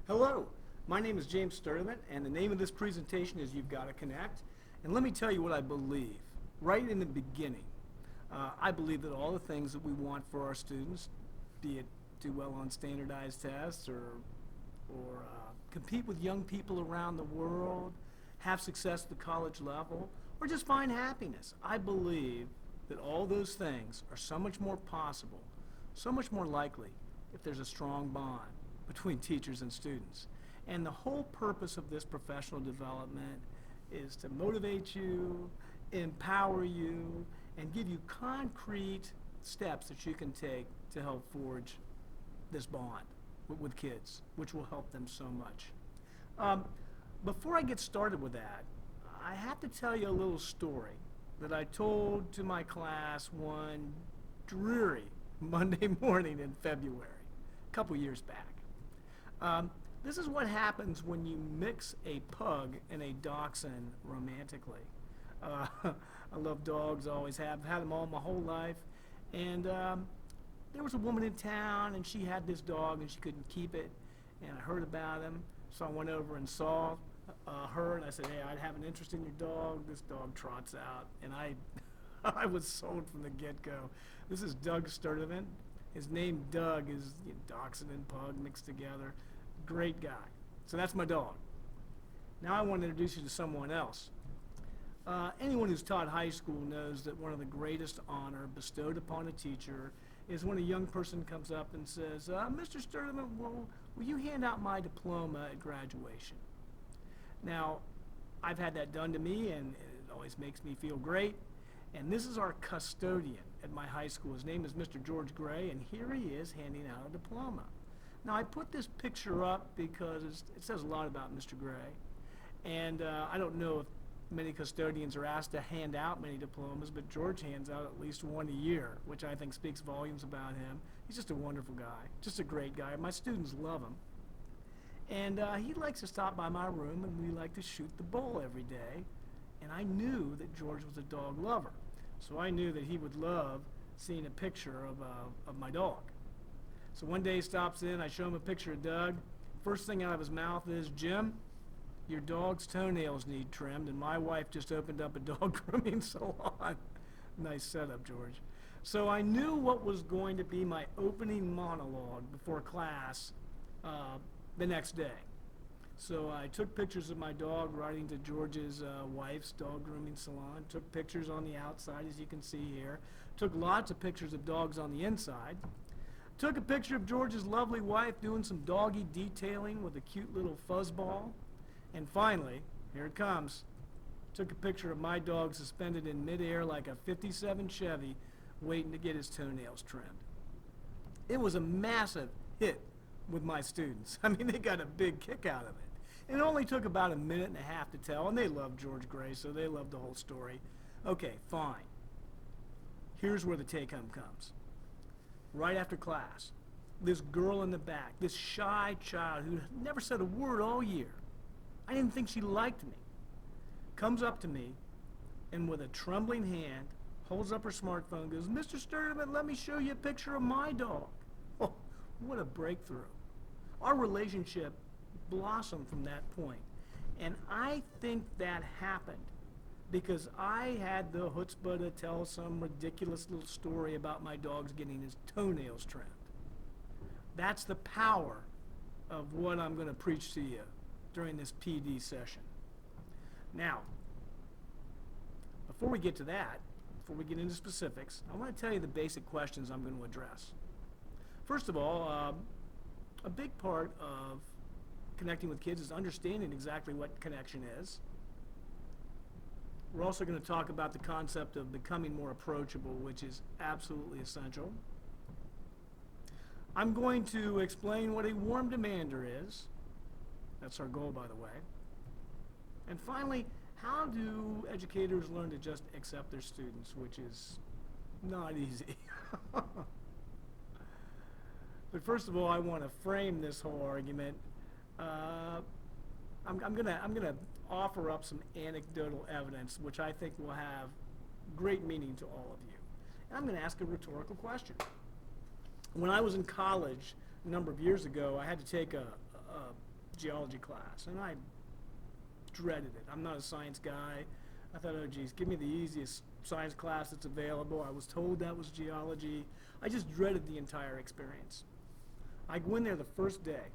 Hello, my name is James Sturtevant, and the name of this presentation is You've Got to Connect. And let me tell you what I believe. Right in the beginning, I believe that all the things that we want for our students, be it do well on standardized tests or compete with young people around the world, have success at the college level, or just find happiness. I believe that all those things are so much more possible, so much more likely if there's a strong bond between teachers and students. And the whole purpose of this professional development is to motivate you, empower you, and give you concrete steps that you can take to help forge this bond with kids, which will help them so much. Before I get started with that, I have to tell you a little story that I told to my class one dreary Monday morning in February, a couple years back. This is what happens when you mix a pug and a dachshund romantically. I love dogs, always have, had them all my whole life. And there was a woman in town, and she had this dog, and she couldn't keep it. And I heard about him, so I went over and saw her, and I said, hey, I'd have an interest in your dog. This dog trots out. And I was sold from the get-go. This is Doug Sturtevant. His name, Doug, is dachshund and pug mixed together. Great guy. So that's my dog. Now I want to introduce you to someone else. Anyone who's taught high school knows that one of the greatest honor bestowed upon a teacher is when a young person comes up and says, Mr. Sturtevant, will you hand out my diploma at graduation? Now, I've had that done to me, and it always makes me feel great. And this is our custodian at my high school. His name is Mr. George Gray, and here he is handing out a diploma. Now, I put this picture up because it says a lot about Mr. Gray. And I don't know if many custodians are asked to hand out many diplomas, but George hands out at least one a year, which I think speaks volumes about him. He's just a wonderful guy, just a great guy. My students love him. And he likes to stop by my room, and we like to shoot the bull every day. And I knew that George was a dog lover. So I knew that he would love seeing a picture of my dog. So one day he stops in, I show him a picture of Doug. First thing out of his mouth is, Jim, your dog's toenails need trimmed, and my wife just opened up a dog grooming salon. Nice setup, George. So I knew what was going to be my opening monologue before class the next day. So I took pictures of my dog riding to George's wife's dog grooming salon, took pictures on the outside, as you can see here, took lots of pictures of dogs on the inside, took a picture of George's lovely wife doing some doggy detailing with a cute little fuzzball, and finally, here it comes, took a picture of my dog suspended in midair like a 57 Chevy waiting to get his toenails trimmed. It was a massive hit with my students. I mean, they got a big kick out of it. And it only took about a minute and a half to tell, and they loved George Gray, so they loved the whole story. Okay, fine. Here's where the take-home comes. Right after class, this girl in the back, this shy child who never said a word all year, I didn't think she liked me, comes up to me and with a trembling hand holds up her smartphone and goes, Mr. Sturtevant, let me show you a picture of my dog. Oh, what a breakthrough. Our relationship blossomed from that point. And I think that happened because I had the chutzpah to tell some ridiculous little story about my dog's getting his toenails trimmed. That's the power of what I'm going to preach to you during this PD session. Now, before we get to that, before we get into specifics, I want to tell you the basic questions I'm going to address. First of all, a big part of connecting with kids is understanding exactly what connection is. We're also going to talk about the concept of becoming more approachable, which is absolutely essential. I'm going to explain what a warm demander is. That's our goal, by the way. And finally, how do educators learn to just accept their students, which is not easy. But first of all, I want to frame this whole argument. I'm gonna offer up some anecdotal evidence, which I think will have great meaning to all of you. And I'm going to ask a rhetorical question. When I was in college a number of years ago, I had to take a geology class, and I dreaded it. I'm not a science guy. I thought, oh geez, give me the easiest science class that's available. I was told that was geology. I just dreaded the entire experience. I go in there the first day,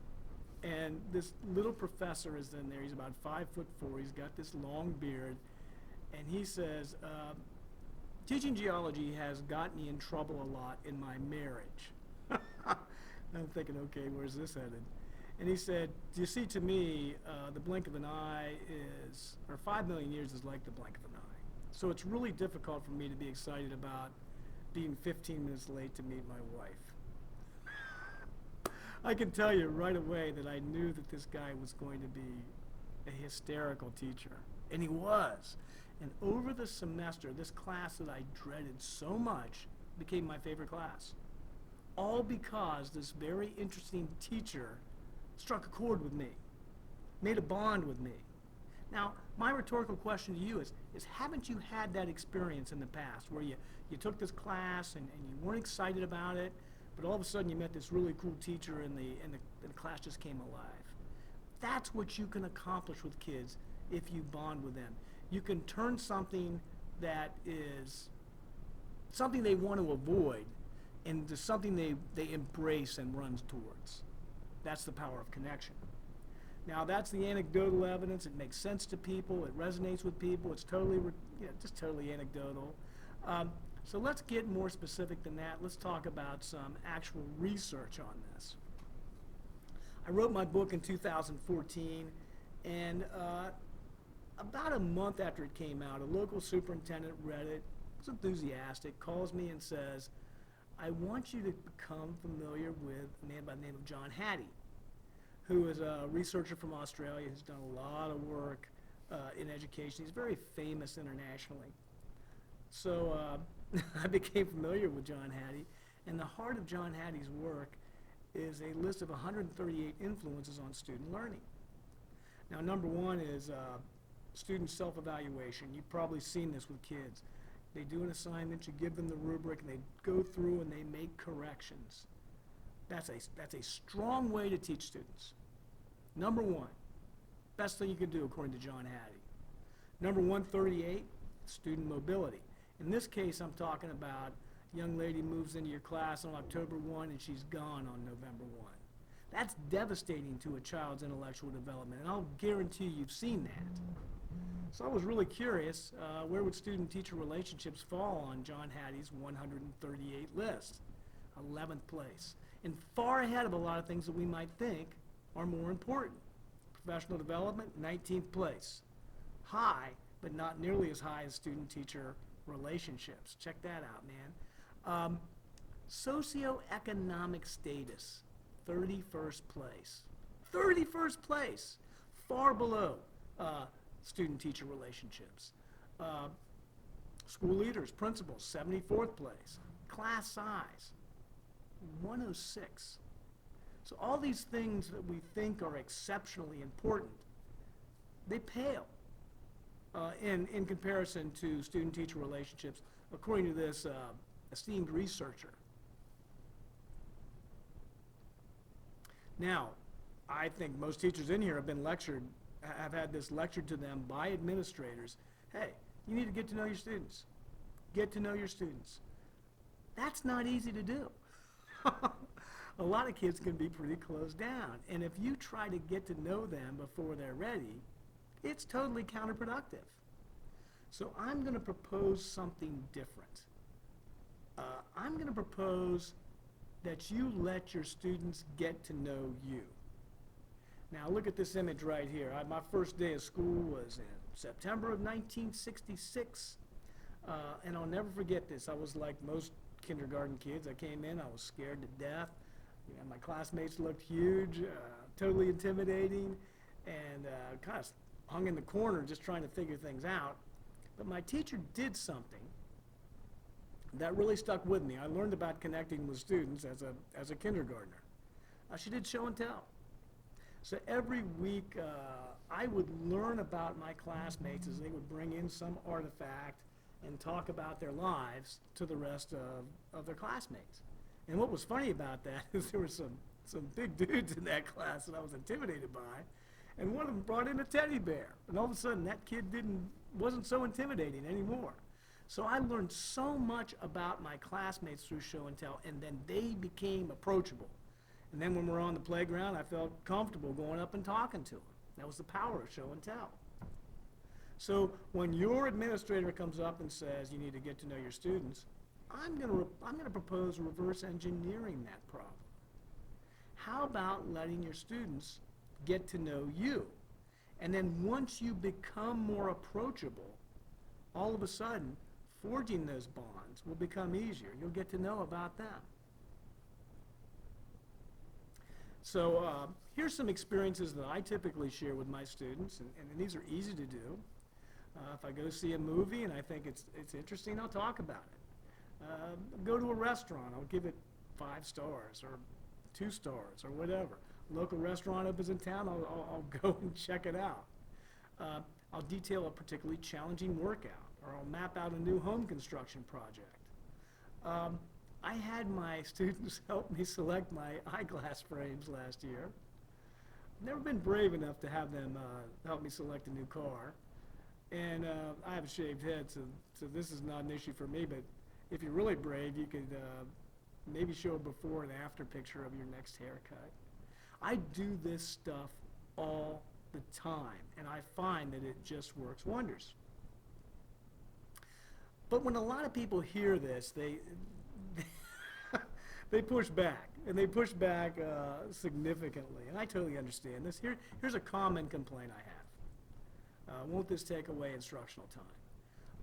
and this little professor is in there. He's about 5'4". He's got this long beard, and he says, teaching geology has gotten me in trouble a lot in my marriage. I'm thinking, okay, where's this headed? And he said, you see, to me, the blink of an eye is, or 5 million years is like the blink of an eye. So it's really difficult for me to be excited about being 15 minutes late to meet my wife. I can tell you right away that I knew that this guy was going to be a hysterical teacher. And he was. And over the semester, this class that I dreaded so much became my favorite class. All because this very interesting teacher struck a chord with me, made a bond with me. Now, my rhetorical question to you is haven't you had that experience in the past where you took this class and you weren't excited about it, but all of a sudden you met this really cool teacher and the class just came alive? That's what you can accomplish with kids if you bond with them. You can turn something that is something they want to avoid into something they embrace and runs towards. That's the power of connection. Now, that's the anecdotal evidence. It makes sense to people. It resonates with people. It's totally, just totally anecdotal. So let's get more specific than that. Let's talk about some actual research on this. I wrote my book in 2014, and about a month after it came out, a local superintendent read it, was enthusiastic, calls me and says, I want you to become familiar with a man by the name of John Hattie, who is a researcher from Australia who's done a lot of work in education. He's very famous internationally. So I became familiar with John Hattie, and the heart of John Hattie's work is a list of 138 influences on student learning. Now, number one is student self-evaluation. You've probably seen this with kids. They do an assignment, you give them the rubric, and they go through and they make corrections. That's a strong way to teach students. Number one, best thing you can do according to John Hattie. Number 138, student mobility. In this case, I'm talking about a young lady moves into your class on October 1 and she's gone on November 1. That's devastating to a child's intellectual development, and I'll guarantee you've seen that. So I was really curious, where would student-teacher relationships fall on John Hattie's 138 list? 11th place. And far ahead of a lot of things that we might think are more important. Professional development, 19th place. High, but not nearly as high as student-teacher relationships. Check that out, man. Socioeconomic status, 31st place. 31st place, far below student-teacher relationships. School leaders, principals, 74th place. Class size, 106. So all these things that we think are exceptionally important, they pale in comparison to student-teacher relationships, according to this esteemed researcher. Now, I think most teachers in here have been lectured, have had this lectured to them by administrators. Hey, you need to get to know your students. Get to know your students. That's not easy to do. A lot of kids can be pretty closed down, and if you try to get to know them before they're ready, it's totally counterproductive. So I'm going to propose something different. I'm going to propose that you let your students get to know you. Now look at this image right here. My first day of school was in September of 1966, and I'll never forget this. I was like most kindergarten kids. I came in, I was scared to death. You know, my classmates looked huge, totally intimidating, and kind of hung in the corner just trying to figure things out. But my teacher did something that really stuck with me. I learned about connecting with students as a kindergartner. She did show and tell. So every week I would learn about my classmates as they would bring in some artifact and talk about their lives to the rest of their classmates. And what was funny about that is there were some some big dudes in that class that I was intimidated by, and one of them brought in a teddy bear, and all of a sudden that kid wasn't so intimidating anymore. So I learned so much about my classmates through show and tell, and then they became approachable. And then when we're on the playground, I felt comfortable going up and talking to them. That was the power of show and tell. So when your administrator comes up and says you need to get to know your students, I'm going to propose reverse engineering that problem. How about letting your students get to know you? And then once you become more approachable, all of a sudden, forging those bonds will become easier. You'll get to know about them. So here's some experiences that I typically share with my students, and these are easy to do. If I go see a movie and I think it's interesting, I'll talk about it. Go to a restaurant, I'll give it 5 stars or 2 stars or whatever. Local restaurant opens in town, I'll go and check it out. I'll detail a particularly challenging workout, or I'll map out a new home construction project. I had my students help me select my eyeglass frames last year. I've never been brave enough to have them help me select a new car. And I have a shaved head, so this is not an issue for me, but if you're really brave, you could maybe show a before and after picture of your next haircut. I do this stuff all the time, and I find that it just works wonders. But when a lot of people hear this, they push back, and they push back significantly, and I totally understand this. Here's a common complaint I have. Won't this take away instructional time?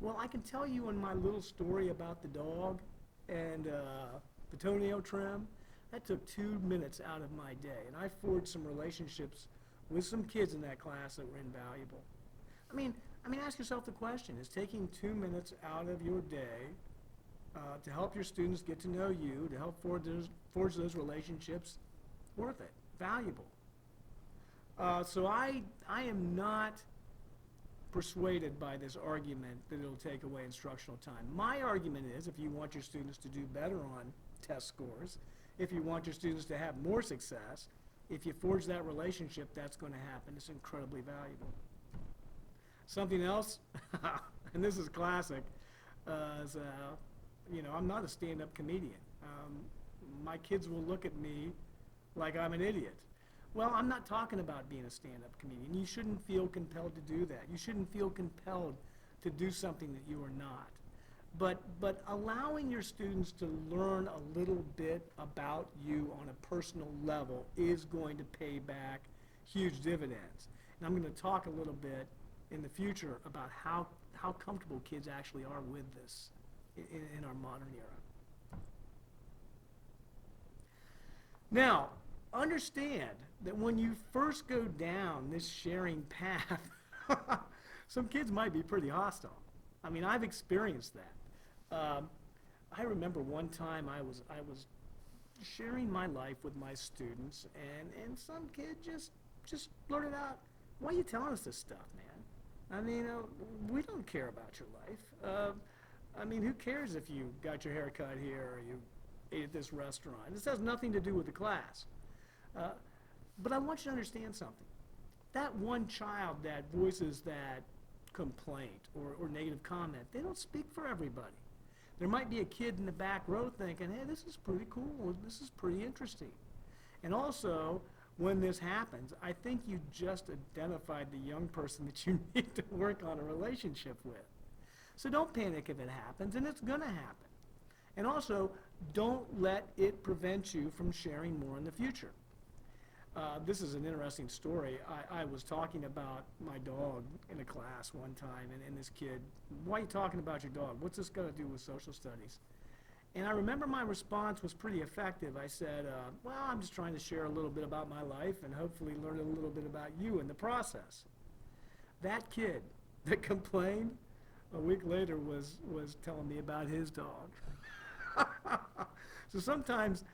Well, I can tell you in my little story about the dog and the toenail trim, that took 2 minutes out of my day, and I forged some relationships with some kids in that class that were invaluable. I mean, ask yourself the question, is taking 2 minutes out of your day to help your students get to know you, to help forge those relationships, worth it, valuable? So I am not persuaded by this argument that it'll take away instructional time. My argument is, if you want your students to do better on test scores, if you want your students to have more success, if you forge that relationship, that's going to happen. It's incredibly valuable. Something else, and this is classic, is, I'm not a stand-up comedian. My kids will look at me like I'm an idiot. Well, I'm not talking about being a stand-up comedian. You shouldn't feel compelled to do that. You shouldn't feel compelled to do something that you are not. But allowing your students to learn a little bit about you on a personal level is going to pay back huge dividends. And I'm going to talk a little bit in the future about how comfortable kids actually are with this in our modern era. Now, understand that when you first go down this sharing path, some kids might be pretty hostile. I mean, I've experienced that. I remember one time I was sharing my life with my students, and some kid just blurted out, "Why are you telling us this stuff, man? I mean, we don't care about your life. I mean, who cares if you got your hair cut here or you ate at this restaurant? This has nothing to do with the class." But I want you to understand something. That one child that voices that complaint or negative comment, they don't speak for everybody. There might be a kid in the back row thinking, "Hey, this is pretty cool. This is pretty interesting." And also, when this happens, I think you just identified the young person that you need to work on a relationship with. So don't panic if it happens, and it's going to happen. And also, don't let it prevent you from sharing more in the future. This is an interesting story. I was talking about my dog in a class one time, and this kid, "Why are you talking about your dog? What's this got to do with social studies?" And I remember my response was pretty effective. I said, "Well, I'm just trying to share a little bit about my life and hopefully learn a little bit about you in the process." That kid that complained a week later was telling me about his dog. So sometimes,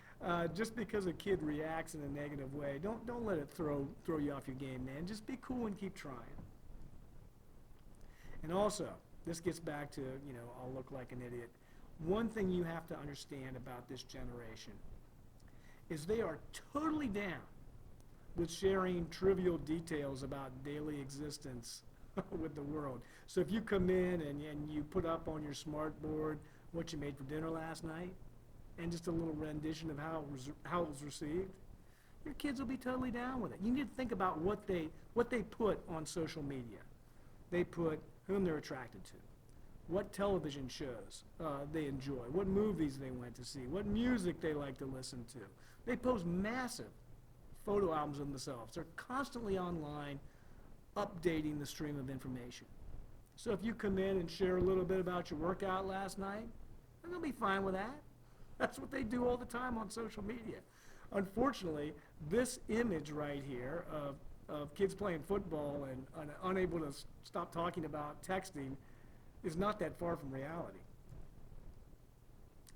just because a kid reacts in a negative way, don't let it throw you off your game, man. Just be cool and keep trying. And also, this gets back to, I'll look like an idiot. One thing you have to understand about this generation is they are totally down with sharing trivial details about daily existence with the world. So if you come in and you put up on your smart board what you made for dinner last night and just a little rendition of how it was received, your kids will be totally down with it. You need to think about what they put on social media. They put whom they're attracted to, what television shows they enjoy, what movies they went to see, what music they like to listen to. They post massive photo albums of themselves. They're constantly online updating the stream of information. So if you come in and share a little bit about your workout last night, they're going to be fine with that. That's what they do all the time on social media. Unfortunately, this image right here of kids playing football and unable to stop talking about texting is not that far from reality.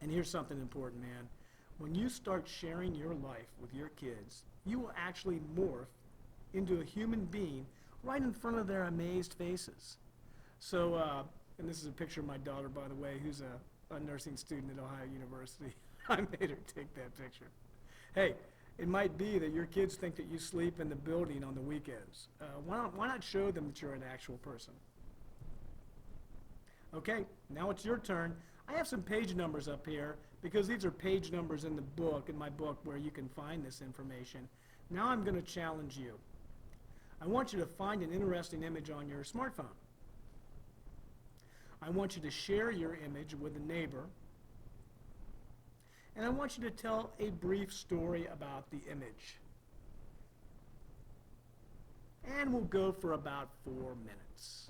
And here's something important, man. When you start sharing your life with your kids, you will actually morph into a human being right in front of their amazed faces. So, and this is a picture of my daughter, by the way, who's a nursing student at Ohio University. I made her take that picture. Hey, it might be that your kids think that you sleep in the building on the weekends. Why not show them that you're an actual person? Okay, now it's your turn. I have some page numbers up here because these are page numbers in the book, in my book, where you can find this information. Now I'm going to challenge you. I want you to find an interesting image on your smartphone. I want you to share your image with a neighbor. And I want you to tell a brief story about the image. And we'll go for about 4 minutes.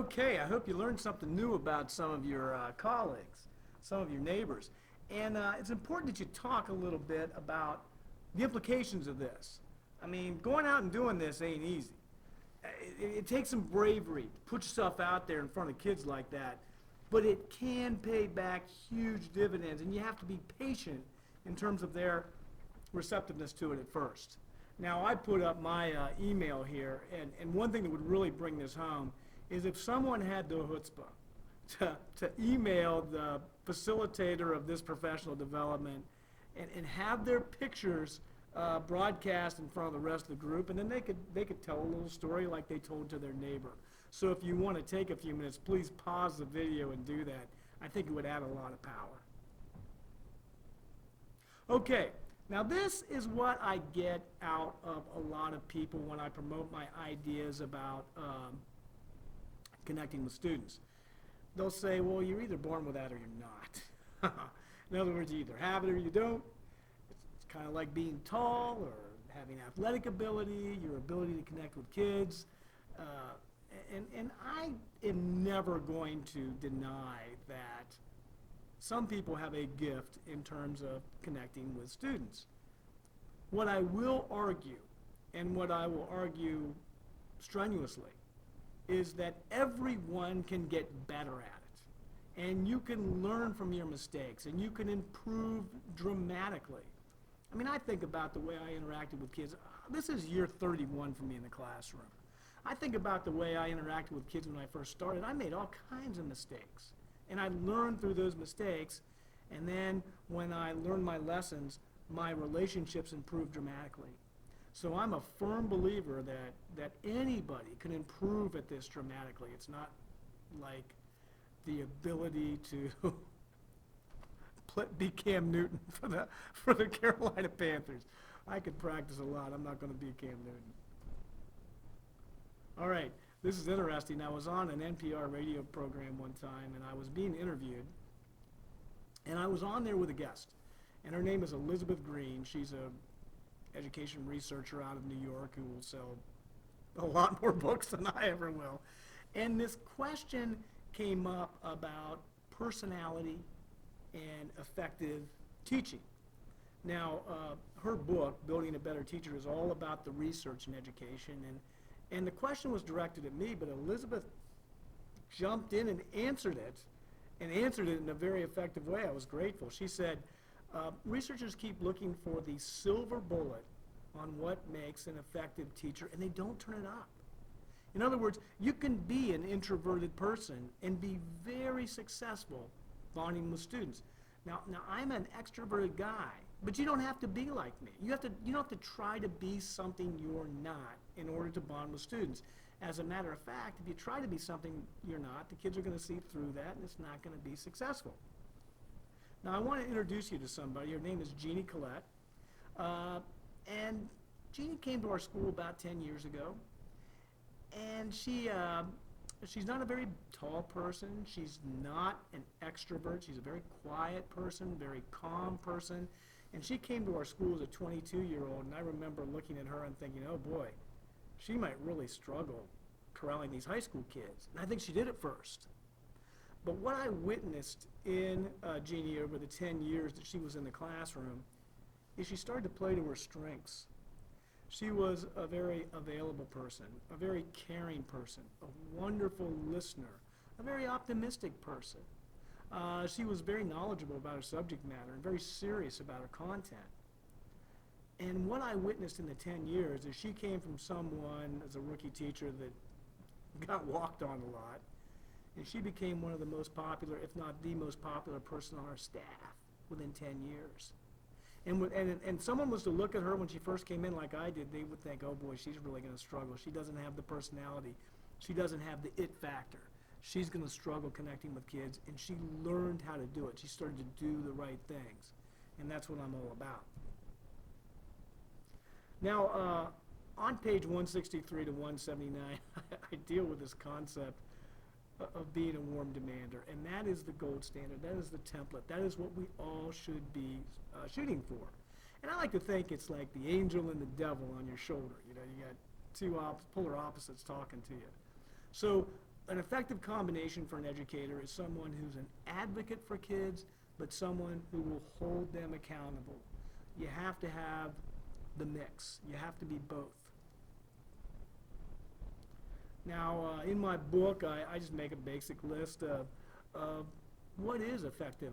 Okay, I hope you learned something new about some of your colleagues, some of your neighbors. And it's important that you talk a little bit about the implications of this. I mean, going out and doing this ain't easy. It takes some bravery to put yourself out there in front of kids like that, but it can pay back huge dividends, and you have to be patient in terms of their receptiveness to it at first. Now, I put up my email here, and one thing that would really bring this home is if someone had the chutzpah to email the facilitator of this professional development and have their pictures broadcast in front of the rest of the group, and then they could tell a little story like they told to their neighbor. So if you want to take a few minutes, please pause the video and do that. I think it would add a lot of power. Okay, now this is what I get out of a lot of people when I promote my ideas about connecting with students. They'll say, well, you're either born with that or you're not. In other words, you either have it or you don't. It's kind of like being tall or having athletic ability, your ability to connect with kids. And I am never going to deny that some people have a gift in terms of connecting with students. What I will argue, and what I will argue strenuously, is that everyone can get better at it. And you can learn from your mistakes, and you can improve dramatically. I mean, I think about the way I interacted with kids. This is year 31 for me in the classroom. I think about the way I interacted with kids when I first started. I made all kinds of mistakes. And I learned through those mistakes. And then when I learned my lessons, my relationships improved dramatically. So I'm a firm believer that anybody can improve at this dramatically. It's not like the ability to be Cam Newton for the Carolina Panthers. I could practice a lot. I'm not going to be Cam Newton. All right, this is interesting. I was on an NPR radio program one time, and I was being interviewed, and I was on there with a guest, and her name is Elizabeth Green. She's a education researcher out of New York who will sell a lot more books than I ever will. And this question came up about personality and effective teaching. Now, her book, Building a Better Teacher, is all about the research in education, and the question was directed at me, but Elizabeth jumped in and answered it in a very effective way. I was grateful. She said, researchers keep looking for the silver bullet on what makes an effective teacher, and they don't turn it up. In other words, you can be an introverted person and be very successful bonding with students. Now I'm an extroverted guy, but you don't have to be like me. You don't have to try to be something you're not in order to bond with students. As a matter of fact, if you try to be something you're not, the kids are going to see through that, and it's not going to be successful. Now, I want to introduce you to somebody. Her name is Jeannie Collette. And Jeannie came to our school about 10 years ago. And she's not a very tall person. She's not an extrovert. She's a very quiet person, very calm person. And she came to our school as a 22-year-old, and I remember looking at her and thinking, oh boy, she might really struggle corralling these high school kids. And I think she did at first. But what I witnessed in Jeannie over the 10 years that she was in the classroom is she started to play to her strengths. She was a very available person, a very caring person, a wonderful listener, a very optimistic person. She was very knowledgeable about her subject matter and very serious about her content. And what I witnessed in the 10 years is she came from someone as a rookie teacher that got walked on a lot, and she became one of the most popular, if not the most popular person on our staff within 10 years. And someone was to look at her when she first came in like I did, they would think, oh boy, she's really going to struggle. She doesn't have the personality. She doesn't have the it factor. She's going to struggle connecting with kids, and she learned how to do it. She started to do the right things, and that's what I'm all about. Now, on page 163 to 179, I deal with this concept of being a warm demander, and that is the gold standard. That is the template. That is what we all should be shooting for. And I like to think it's like the angel and the devil on your shoulder. You know, you got two polar opposites talking to you. So an effective combination for an educator is someone who's an advocate for kids, but someone who will hold them accountable. You have to have the mix. You have to be both. Now, in my book, I just make a basic list of what is effective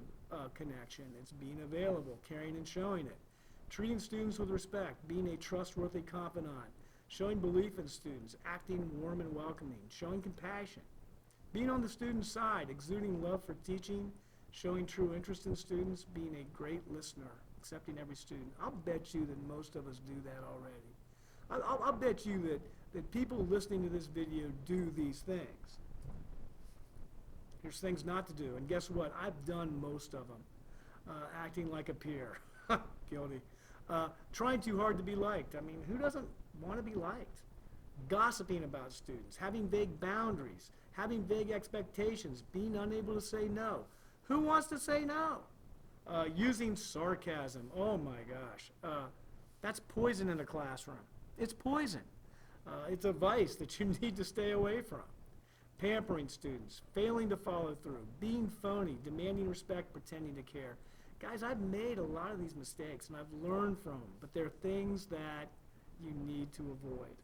connection. It's being available, caring and showing it, treating students with respect, being a trustworthy confidant, showing belief in students, acting warm and welcoming, showing compassion, being on the student's side, exuding love for teaching, showing true interest in students, being a great listener, accepting every student. I'll bet you that most of us do that already. I'll bet you that people listening to this video do these things. There's things not to do, and guess what? I've done most of them. Acting like a peer. Guilty. Trying too hard to be liked. I mean, who doesn't want to be liked? Gossiping about students, having vague boundaries, having vague expectations, being unable to say no. Who wants to say no? Using sarcasm. Oh my gosh. That's poison in a classroom. It's poison. It's a vice that you need to stay away from. Pampering students, failing to follow through, being phony, demanding respect, pretending to care. Guys, I've made a lot of these mistakes and I've learned from them, but they're things that you need to avoid.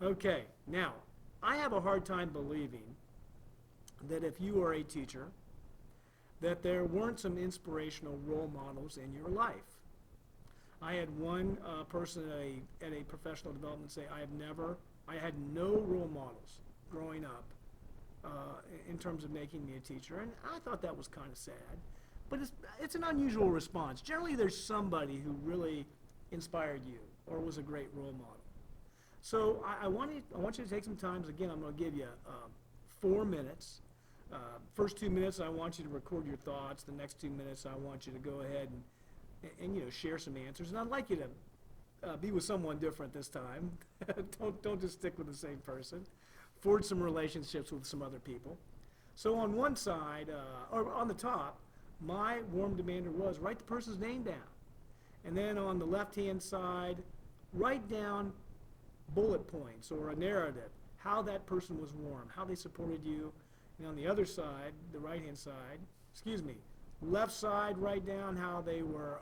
Okay, now, I have a hard time believing that if you are a teacher, that there weren't some inspirational role models in your life. I had one person at a professional development say, I had no role models growing up in terms of making me a teacher, and I thought that was kind of sad. But it's an unusual response. Generally, there's somebody who really inspired you or was a great role model. So I want you to take some time. Again, I'm going to give you 4 minutes. First 2 minutes, I want you to record your thoughts. The next 2 minutes, I want you to go ahead and share some answers. And I'd like you to be with someone different this time. Don't just stick with the same person. Forge some relationships with some other people. So on one side, or on the top, my warm demander was write the person's name down. And then on the left-hand side, write down bullet points or a narrative, how that person was warm, how they supported you. And on the other side, the right-hand side, left side, write down how they were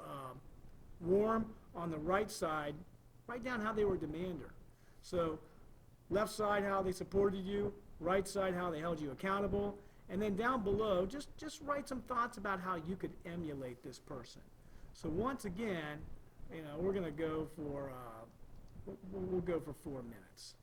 warm. On the right side, write down how they were demander. So left side, how they supported you, right side, how they held you accountable, and then down below, just write some thoughts about how you could emulate this person. So once again, we're going to go for, we'll go for 4 minutes.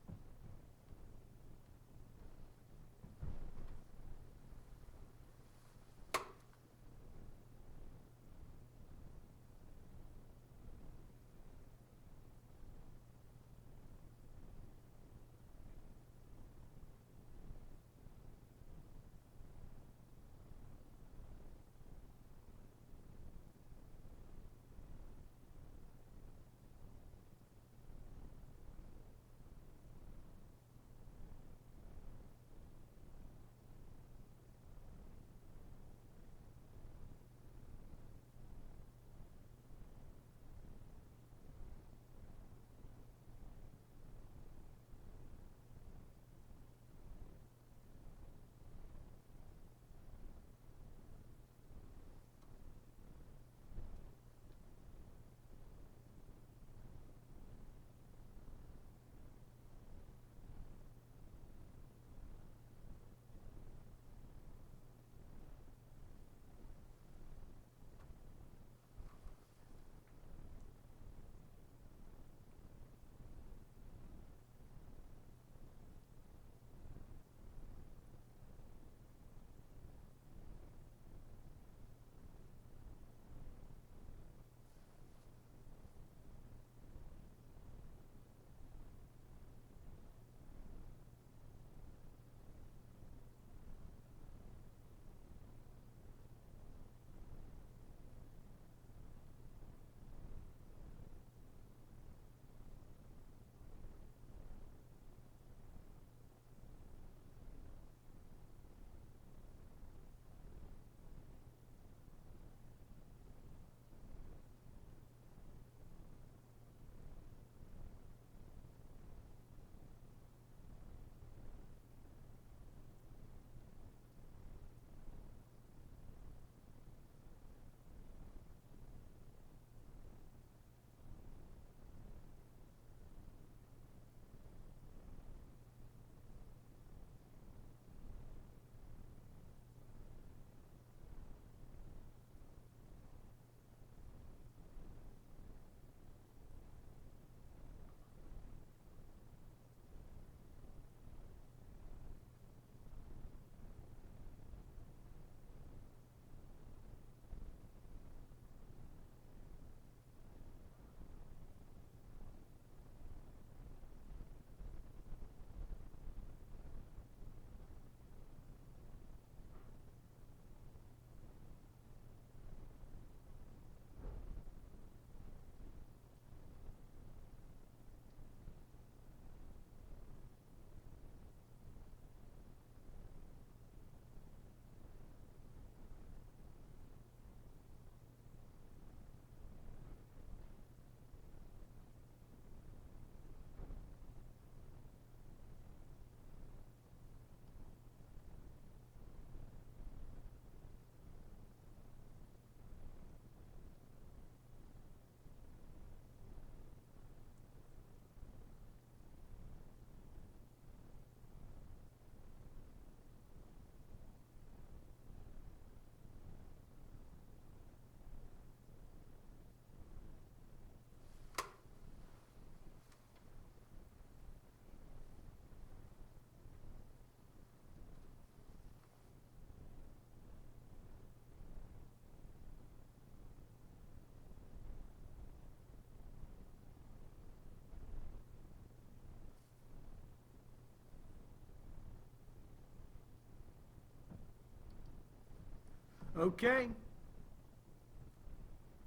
Okay.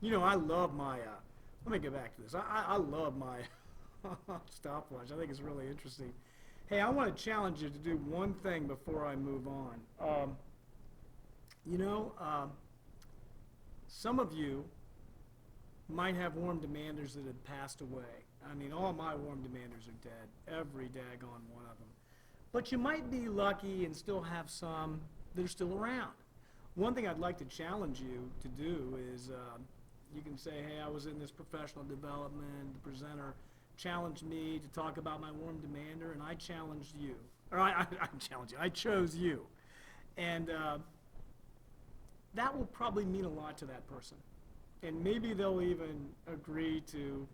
You know, I love my, let me get back to this. I love my stopwatch. I think it's really interesting. Hey, I want to challenge you to do one thing before I move on. You know, some of you might have warm demanders that have passed away. I mean, all my warm demanders are dead, every daggone one of them. But you might be lucky and still have some that are still around. One thing I'd like to challenge you to do is you can say, hey, I was in this professional development, the presenter challenged me to talk about my warm demander, and I challenged you. Or I challenged you, I chose you. And that will probably mean a lot to that person. And maybe they'll even agree to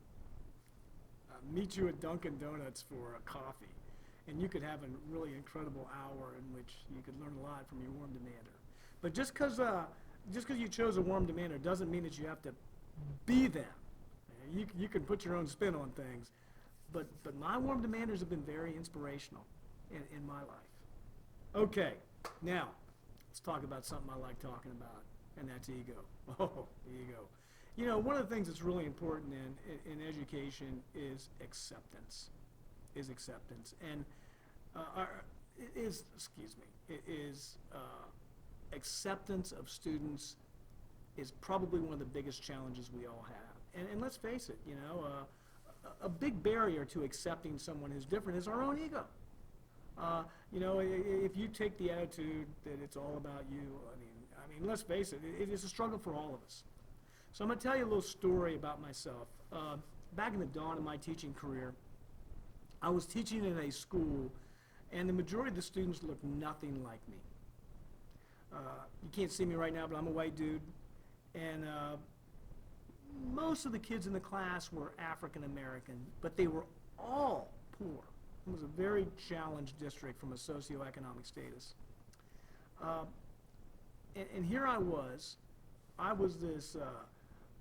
meet you at Dunkin' Donuts for a coffee. And you could have a really incredible hour in which you could learn a lot from your warm demander. But just because you chose a warm demander doesn't mean that you have to be them. You can put your own spin on things. But my warm demanders have been very inspirational in my life. Okay, now let's talk about something I like talking about, and that's ego. Oh, ego. You know, one of the things that's really important in education is acceptance. And acceptance of students is probably one of the biggest challenges we all have. And let's face it, you know, a big barrier to accepting someone who's different is our own ego. You know, if you take the attitude that it's all about you, I mean, let's face it, it is a struggle for all of us. So I'm going to tell you a little story about myself. Back in the dawn of my teaching career, I was teaching in a school, and the majority of the students looked nothing like me. You can't see me right now, but I'm a white dude, and most of the kids in the class were African American, but they were all poor. It was a very challenged district from a socioeconomic status. And here I was this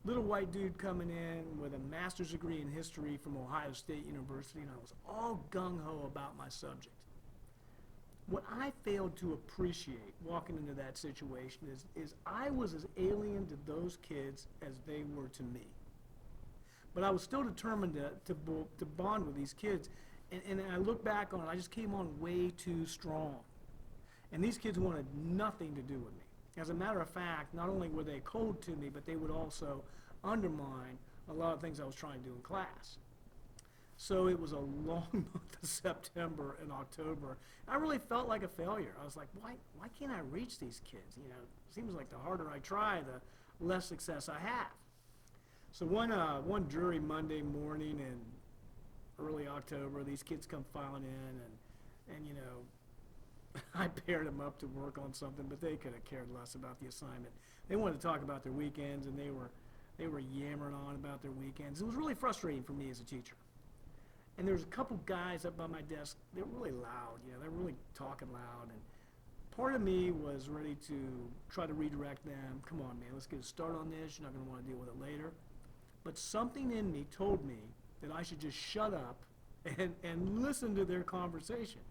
little white dude coming in with a master's degree in history from Ohio State University, and I was all gung-ho about my subject. What I failed to appreciate walking into that situation is I was as alien to those kids as they were to me. But I was still determined to bond with these kids, and I look back on it, I just came on way too strong. And these kids wanted nothing to do with me. As a matter of fact, not only were they cold to me, but they would also undermine a lot of things I was trying to do in class. So it was a long month of September and October. I really felt like a failure. I was like, why can't I reach these kids? You know, it seems like the harder I try, the less success I have. So one dreary Monday morning in early October, these kids come filing in, and you know, I paired them up to work on something, but they could have cared less about the assignment. They wanted to talk about their weekends, and they were yammering on about their weekends. It was really frustrating for me as a teacher. And there was a couple guys up by my desk. They were really loud, you know, they were really talking loud. And part of me was ready to try to redirect them. Come on, man, let's get a start on this. You're not going to want to deal with it later. But something in me told me that I should just shut up and listen to their conversation.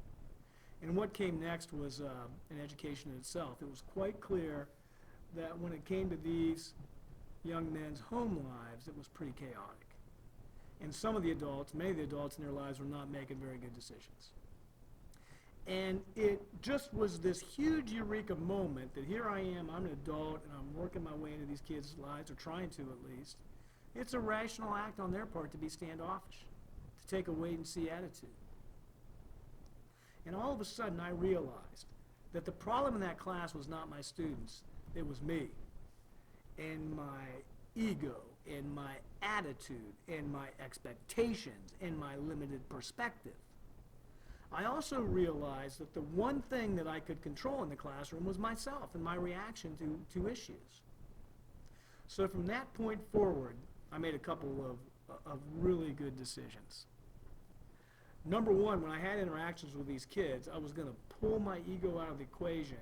And what came next was an education in itself. It was quite clear that when it came to these young men's home lives, it was pretty chaotic. And some of the adults, many of the adults in their lives were not making very good decisions. And it just was this huge eureka moment that here I am, I'm an adult, and I'm working my way into these kids' lives, or trying to at least. It's a rational act on their part to be standoffish, to take a wait-and-see attitude. And all of a sudden, I realized that the problem in that class was not my students, it was me, and my ego, and my attitude, and my expectations, and my limited perspective. I also realized that the one thing that I could control in the classroom was myself and my reaction to issues. So from that point forward, I made a couple of really good decisions. Number one, when I had interactions with these kids, I was going to pull my ego out of the equation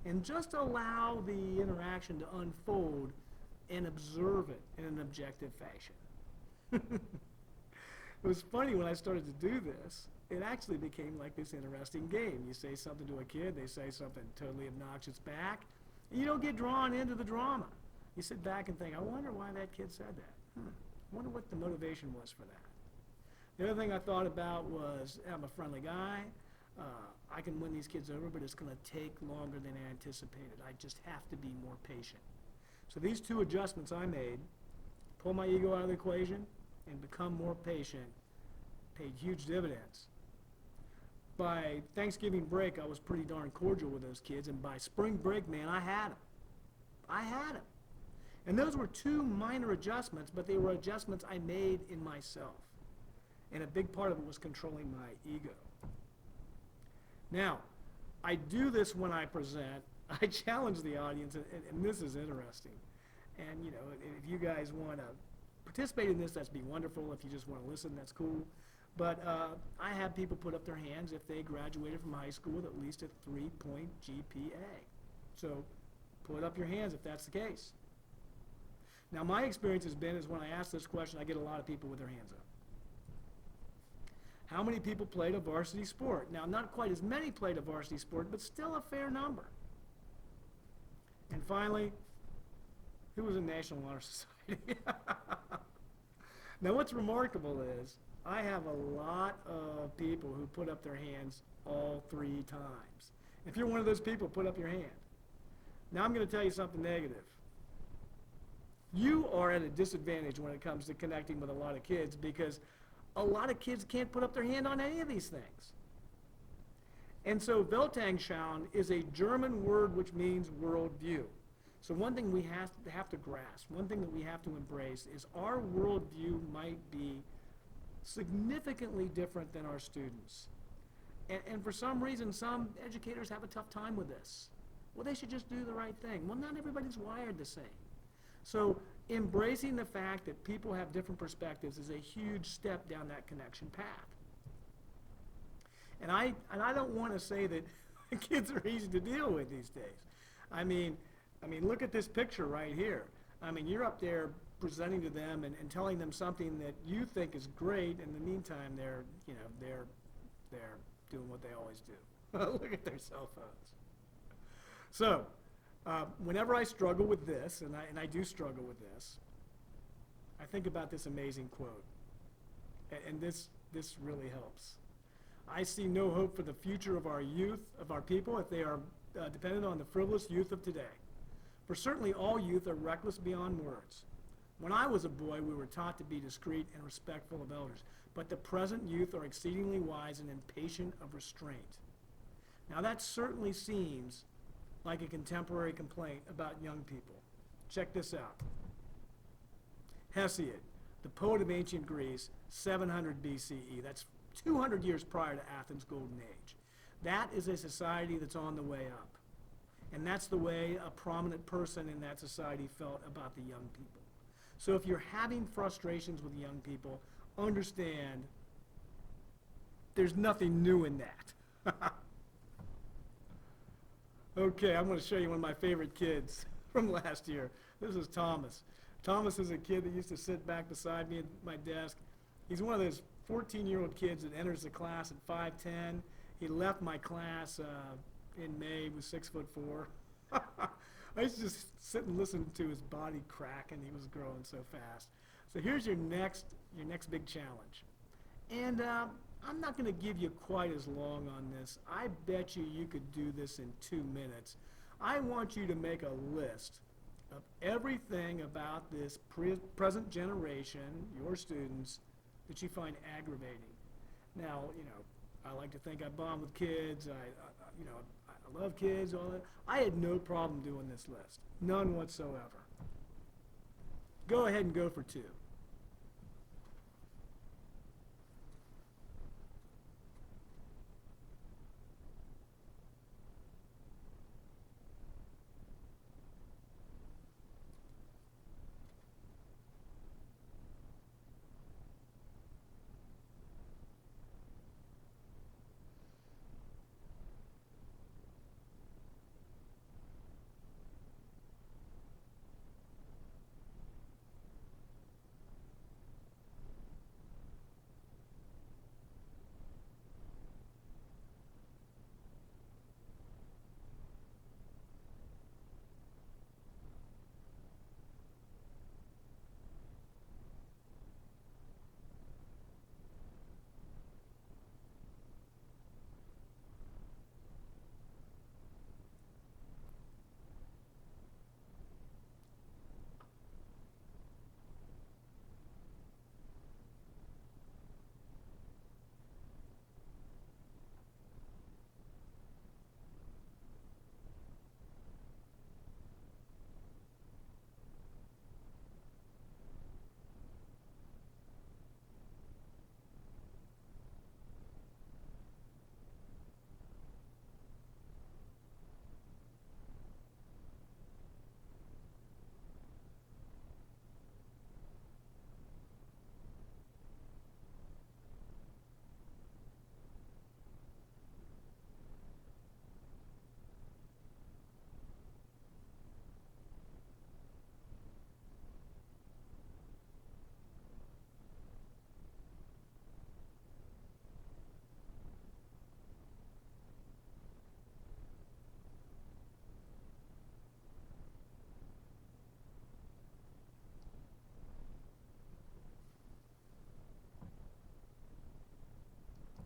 and just allow the interaction to unfold and observe it in an objective fashion. It was funny when I started to do this, it actually became like this interesting game. You say something to a kid, they say something totally obnoxious back, And you don't get drawn into the drama. You sit back and think, I wonder why that kid said that. I wonder what the motivation was for that. The other thing I thought about was, I'm a friendly guy. I can win these kids over, but it's going to take longer than I anticipated. I just have to be more patient. So these two adjustments I made, pull my ego out of the equation and become more patient, paid huge dividends. By Thanksgiving break, I was pretty darn cordial with those kids, and by spring break, man, I had them. I had them. And those were two minor adjustments, but they were adjustments I made in myself. And a big part of it was controlling my ego. Now, I do this when I present. I challenge the audience, and this is interesting. And, you know, if you guys want to participate in this, that's be wonderful. If you just want to listen, that's cool. But I have people put up their hands if they graduated from high school with at least a 3-point GPA. So put up your hands if that's the case. Now, my experience has been is when I ask this question, I get a lot of people with their hands up. How many people played a varsity sport? Now, not quite as many played a varsity sport, but still a fair number. And finally, who was in National Honor Society? Now, what's remarkable is I have a lot of people who put up their hands all 3 times. If you're one of those people, put up your hand. Now, I'm going to tell you something negative. You are at a disadvantage when it comes to connecting with a lot of kids because a lot of kids can't put up their hand on any of these things. And so Weltanschauung is a German word which means worldview. So one thing we have to grasp, one thing that we have to embrace is our worldview might be significantly different than our students. And for some reason, some educators have a tough time with this. Well, they should just do the right thing. Well, not everybody's wired the same. So embracing the fact that people have different perspectives is a huge step down that connection path. And I don't want to say that kids are easy to deal with these days. I mean, look at this picture right here. I mean, you're up there presenting to them and telling them something that you think is great. In the meantime, they're doing what they always do. Look at their cell phones. So, whenever I struggle with this, and I do struggle with this, I think about this amazing quote, and this really helps. I see no hope for the future of our youth, of our people, if they are dependent on the frivolous youth of today. For certainly all youth are reckless beyond words. When I was a boy, we were taught to be discreet and respectful of elders, but the present youth are exceedingly wise and impatient of restraint. Now that certainly seems like a contemporary complaint about young people. Check this out. Hesiod, the poet of ancient Greece, 700 BCE. That's 200 years prior to Athens' golden age. That is a society that's on the way up. And that's the way a prominent person in that society felt about the young people. So if you're having frustrations with young people, understand there's nothing new in that. Okay, I'm going to show you one of my favorite kids from last year. This is Thomas. Thomas is a kid that used to sit back beside me at my desk. He's one of those 14-year-old kids that enters the class at 5'10". He left my class in May, was 6'4". I used to just sit and listen to his body crack, and he was growing so fast. So here's your next big challenge. And I'm not going to give you quite as long on this. I bet you could do this in 2 minutes. I want you to make a list of everything about this present generation, your students, that you find aggravating. Now, I like to think I bond with kids. I love kids, all that. I had no problem doing this list. None whatsoever. Go ahead and go for 2.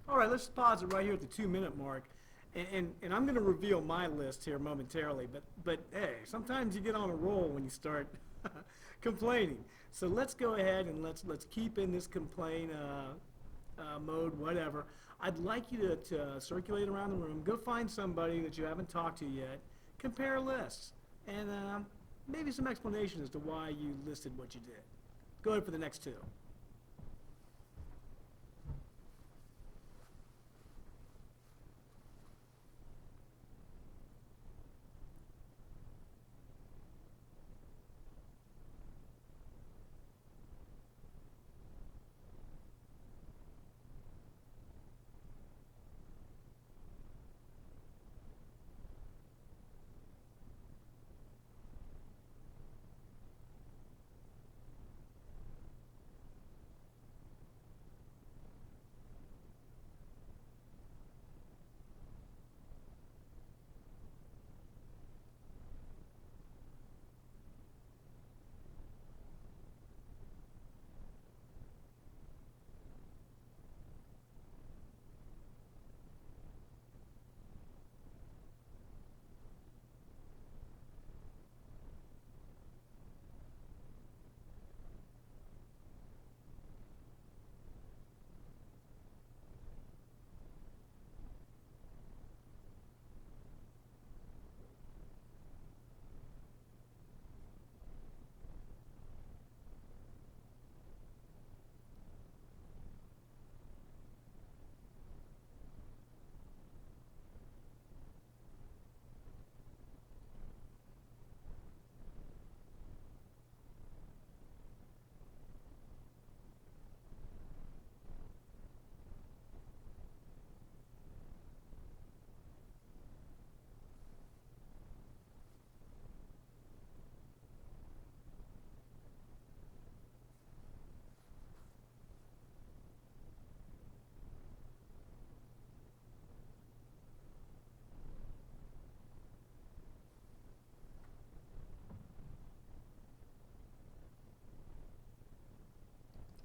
All right, let's pause it right here at the 2-minute mark. And I'm going to reveal my list here momentarily, but hey, sometimes you get on a roll when you start complaining. So let's go ahead and let's keep in this complain mode, whatever. I'd like you to circulate around the room, go find somebody that you haven't talked to yet, compare lists, and maybe some explanation as to why you listed what you did. Go ahead for the next two.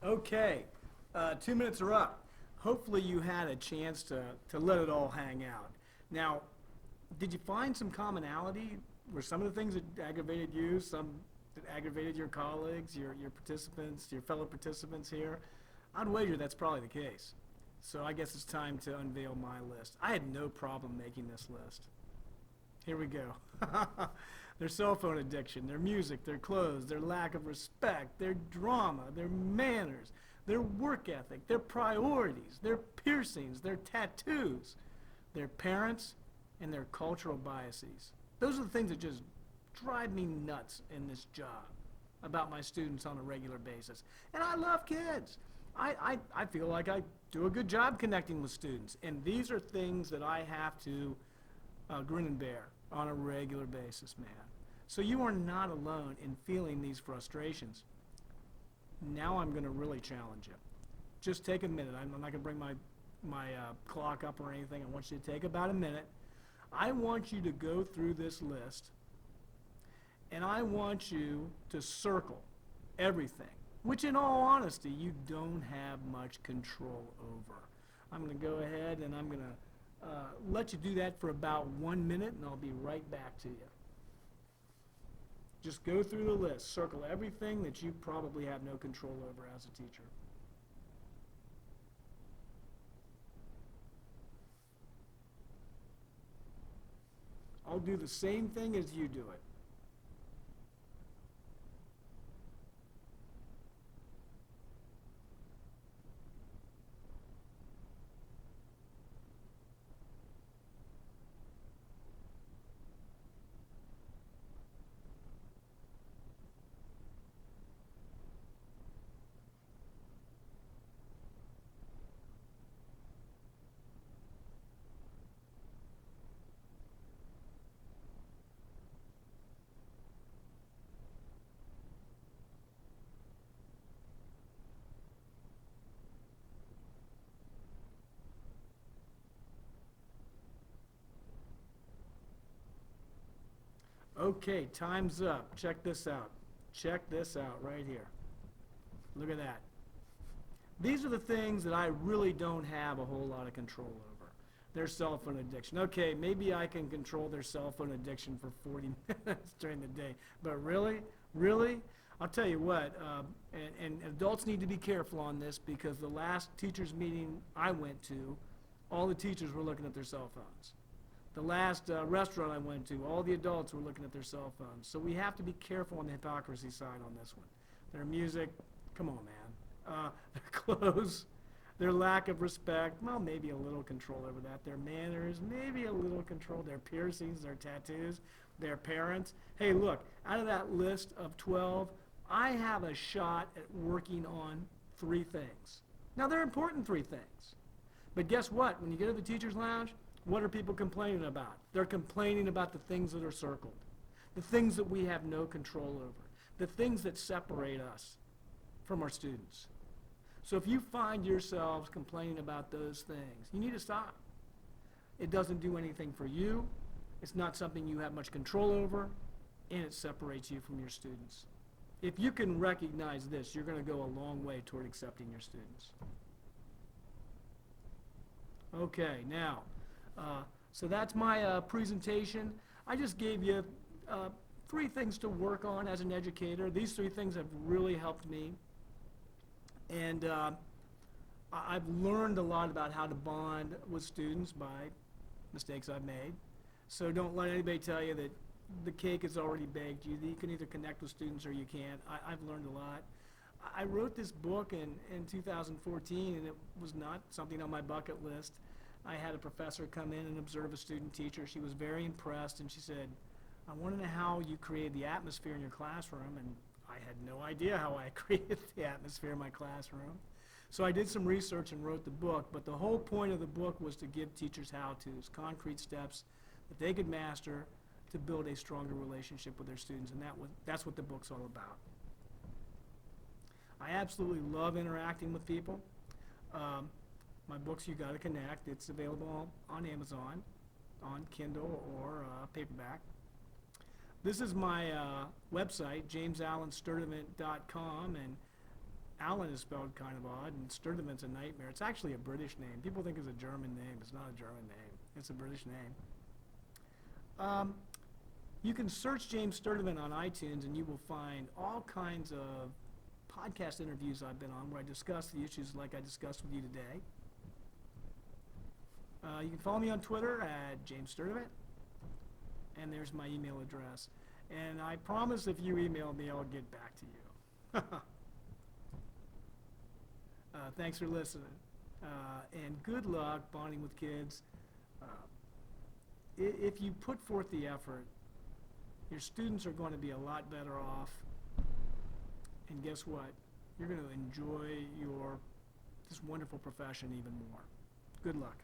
Okay, 2 minutes are up. Hopefully you had a chance to let it all hang out. Now, did you find some commonality? Were some of the things that aggravated you, some that aggravated your colleagues, your participants, your fellow participants here? I'd wager that's probably the case. So I guess it's time to unveil my list. I had no problem making this list. Here we go. Their cell phone addiction, their music, their clothes, their lack of respect, their drama, their manners, their work ethic, their priorities, their piercings, their tattoos, their parents, and their cultural biases. Those are the things that just drive me nuts in this job about my students on a regular basis. And I love kids. I feel like I do a good job connecting with students. And these are things that I have to grin and bear on a regular basis, man. So you are not alone in feeling these frustrations. Now I'm going to really challenge you. Just take a minute. I'm not going to bring my clock up or anything. I want you to take about a minute. I want you to go through this list, and I want you to circle everything, which in all honesty you don't have much control over. I'm going to go ahead and I'm going to let you do that for about 1 minute, and I'll be right back to you. Just go through the list, circle everything that you probably have no control over as a teacher. I'll do the same thing as you do it. Okay, time's up. Check this out. Check this out right here. Look at that. These are the things that I really don't have a whole lot of control over. Their cell phone addiction. Okay, maybe I can control their cell phone addiction for 40 minutes during the day. But really? Really? I'll tell you what, and adults need to be careful on this, because the last teachers meeting I went to, all the teachers were looking at their cell phones. The last restaurant I went to, all the adults were looking at their cell phones. So we have to be careful on the hypocrisy side on this one. Their music, come on, man. Their clothes, their lack of respect, well, maybe a little control over that. Their manners, maybe a little control. Their piercings, their tattoos, their parents. Hey, look, out of that list of 12, I have a shot at working on 3 things. Now, they're important 3 things. But guess what? When you get to the teacher's lounge, what are people complaining about? They're complaining about the things that are circled, the things that we have no control over, the things that separate us from our students. So if you find yourselves complaining about those things, you need to stop. It doesn't do anything for you. It's not something you have much control over, and it separates you from your students. If you can recognize this, you're going to go a long way toward accepting your students. Okay, now, so that's my presentation. I just gave you 3 things to work on as an educator. These 3 things have really helped me. And I've learned a lot about how to bond with students by mistakes I've made. So don't let anybody tell you that the cake is already baked. You can either connect with students or you can't. I've learned a lot. I wrote this book in 2014, and it was not something on my bucket list. I had a professor come in and observe a student teacher. She was very impressed, and she said, I want to know how you created the atmosphere in your classroom. And I had no idea how I created the atmosphere in my classroom. So I did some research and wrote the book, but the whole point of the book was to give teachers how-tos, concrete steps that they could master to build a stronger relationship with their students, and that's what the book's all about. I absolutely love interacting with people. My book's You Gotta Connect. It's available on Amazon, on Kindle or paperback. This is my website, jamesallansturtevant.com, and Allen is spelled kind of odd, and Sturtevant's a nightmare. It's actually a British name. People think it's a German name. It's not a German name. It's a British name. You can search James Sturtevant on iTunes, and you will find all kinds of podcast interviews I've been on where I discuss the issues like I discussed with you today. You can follow me on Twitter at James Sturtevant, and there's my email address. And I promise if you email me, I'll get back to you. Thanks for listening. And good luck bonding with kids. If you put forth the effort, your students are going to be a lot better off. And guess what? You're going to enjoy this wonderful profession even more. Good luck.